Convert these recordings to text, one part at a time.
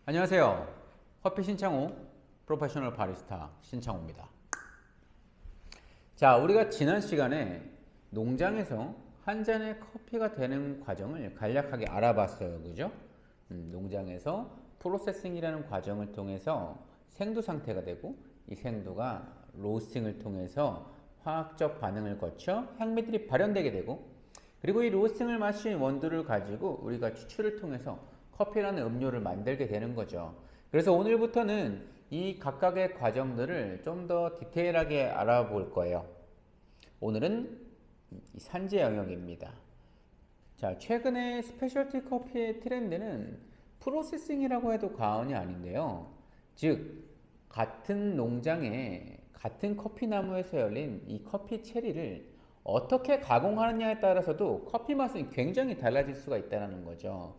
안녕하세요. 커피 신창호 프로페셔널 바리스타 신창호입니다. 자, 우리가 지난 시간에 농장에서 한 잔의 커피가 되는 과정을 간략하게 알아봤어요. 그죠? 농장에서 프로세싱이라는 과정을 통해서 생두 상태가 되고, 이 생두가 로스팅을 통해서 화학적 반응을 거쳐 향미들이 발현되게 되고, 그리고 이 로스팅을 마친 원두를 가지고 우리가 추출을 통해서 커피라는 음료를 만들게 되는 거죠. 그래서 오늘부터는 이 각각의 과정들을 좀 더 디테일하게 알아볼 거예요. 오늘은 산재 영역입니다. 자, 최근에 스페셜티 커피의 트렌드는 프로세싱이라고 해도 과언이 아닌데요. 즉, 같은 농장에 같은 커피 나무에서 열린 이 커피 체리를 어떻게 가공하느냐에 따라서도 커피 맛은 굉장히 달라질 수가 있다는 거죠.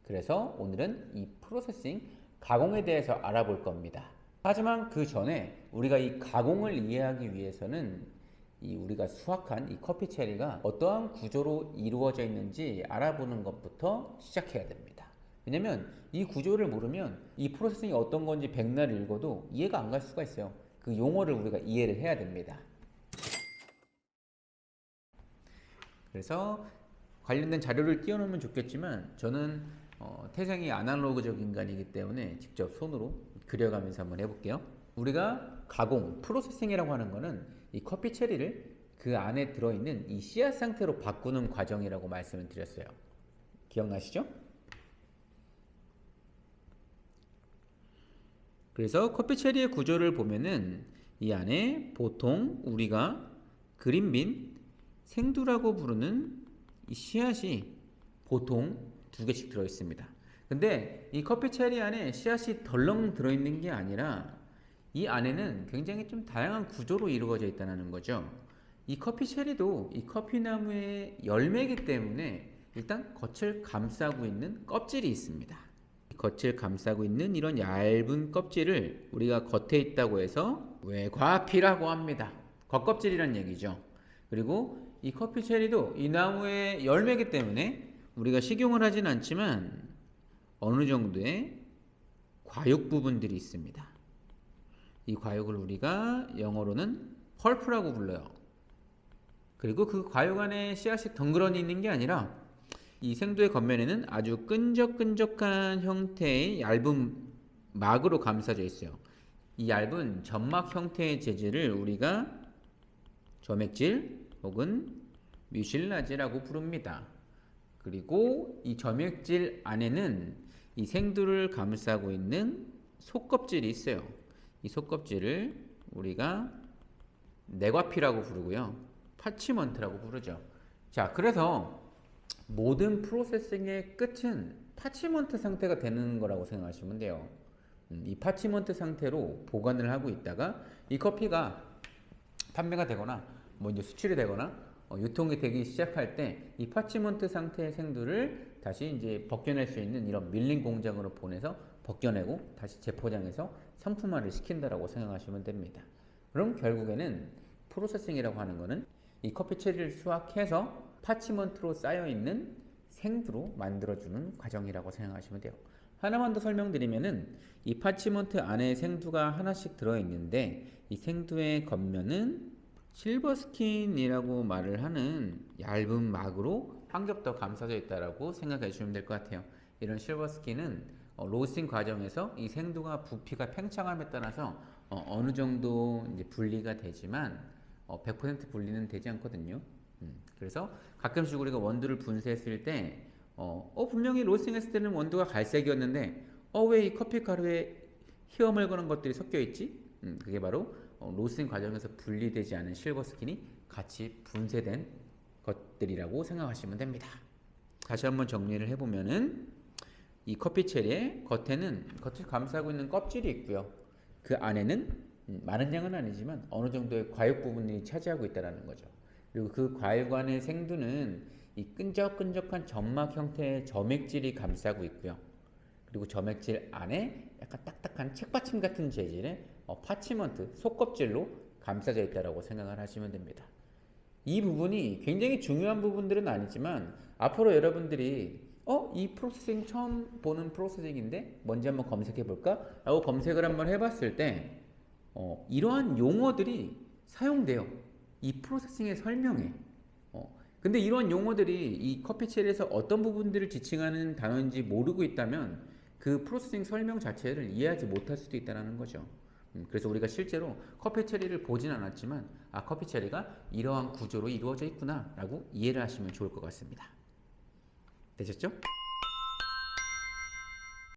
그래서 오늘은 이 프로세싱, 가공에 대해서 알아볼 겁니다. 하지만 그 전에 우리가 이 가공을 이해하기 위해서는 우리가 수확한 이 커피 체리가 어떠한 구조로 이루어져 있는지 알아보는 것부터 시작해야 됩니다. 왜냐면 이 구조를 모르면 이 프로세싱이 어떤 건지 백날 읽어도 이해가 안 갈 수가 있어요. 그 용어를 우리가 이해를 해야 됩니다. 그래서 관련된 자료를 띄워놓으면 좋겠지만 저는 태생이 아날로그적 인간이기 때문에 직접 손으로 그려가면서 한번 해볼게요. 우리가 가공, 프로세싱이라고 하는 거는 이 커피 체리를 그 안에 들어있는 이 씨앗 상태로 바꾸는 과정이라고 말씀을 드렸어요. 기억나시죠? 그래서 커피 체리의 구조를 보면은 이 안에 보통 우리가 그린빈, 생두라고 부르는 이 씨앗이 보통 2개씩 들어있습니다. 근데 이 커피 체리 안에 씨앗이 덜렁 들어있는 게 아니라 이 안에는 굉장히 좀 다양한 구조로 이루어져 있다는 거죠. 이 커피 체리도 이 커피 나무의 열매이기 때문에 일단 겉을 감싸고 있는 껍질이 있습니다. 겉을 감싸고 있는 이런 얇은 껍질을 우리가 겉에 있다고 해서 외과피라고 합니다. 겉껍질이란 얘기죠. 그리고 이 커피 체리도 이 나무의 열매이기 때문에 우리가 식용을 하진 않지만 어느 정도의 과육 부분들이 있습니다. 이 과육을 우리가 영어로는 펄프라고 불러요. 그리고 그 과육 안에 씨앗이 덩그러니 있는 게 아니라 이 생두의 겉면에는 아주 끈적끈적한 형태의 얇은 막으로 감싸져 있어요. 이 얇은 점막 형태의 재질을 우리가 점액질 혹은 뮤실라지라고 부릅니다. 그리고 이 점액질 안에는 이 생두를 감싸고 있는 속껍질이 있어요. 이 속껍질을 우리가 내과피라고 부르고요. 파치먼트라고 부르죠. 자, 그래서 모든 프로세싱의 끝은 파치먼트 상태가 되는 거라고 생각하시면 돼요. 이 파치먼트 상태로 보관을 하고 있다가 이 커피가 판매가 되거나 이제 수출이 되거나 유통이 되기 시작할 때 이 파치먼트 상태의 생두를 다시 이제 벗겨낼 수 있는 이런 밀링 공장으로 보내서 벗겨내고 다시 재포장해서 상품화를 시킨다라고 생각하시면 됩니다. 그럼 결국에는 프로세싱이라고 하는 거는 이 커피 체리를 수확해서 파치먼트로 쌓여있는 생두로 만들어주는 과정이라고 생각하시면 돼요. 하나만 더 설명드리면은 이 파치먼트 안에 생두가 하나씩 들어있는데 이 생두의 겉면은 실버 스킨이라고 말을 하는 얇은 막으로 한 겹 더 감싸져 있다라고 생각해 주시면 될 것 같아요. 이런 실버 스킨은 로스팅 과정에서 이 생두가 부피가 팽창함에 따라서 어느 정도 이제 분리가 되지만 100% 분리는 되지 않거든요. 그래서 가끔씩 우리가 원두를 분쇄했을 때 분명히 로스팅했을 때는 원두가 갈색이었는데 왜 이 커피 가루에 휘어멀거는 것들이 섞여 있지? 그게 바로 로스팅 과정에서 분리되지 않은 실버 스킨이 같이 분쇄된 것들이라고 생각하시면 됩니다. 다시 한번 정리를 해보면은 이 커피 체리의 겉에는 겉을 감싸고 있는 껍질이 있고요. 그 안에는 많은 양은 아니지만 어느 정도의 과육 부분이 차지하고 있다는 거죠. 그리고 그 과육 안의 생두는 이 끈적끈적한 점막 형태의 점액질이 감싸고 있고요. 그리고 점액질 안에 약간 딱딱한 책받침 같은 재질의 파치먼트, 속껍질로 감싸져 있다고 생각을 하시면 됩니다. 이 부분이 굉장히 중요한 부분들은 아니지만 앞으로 여러분들이 이 프로세싱 처음 보는 프로세싱인데 뭔지 한번 검색해 볼까? 라고 검색을 한번 해봤을 때 이러한 용어들이 사용돼요. 이 프로세싱의 설명에. 근데 이러한 용어들이 이 커피 체리에서 어떤 부분들을 지칭하는 단어인지 모르고 있다면 그 프로세싱 설명 자체를 이해하지 못할 수도 있다는 거죠. 그래서 우리가 실제로 커피 체리를 보진 않았지만 커피 체리가 이러한 구조로 이루어져 있구나 라고 이해를 하시면 좋을 것 같습니다. 되셨죠?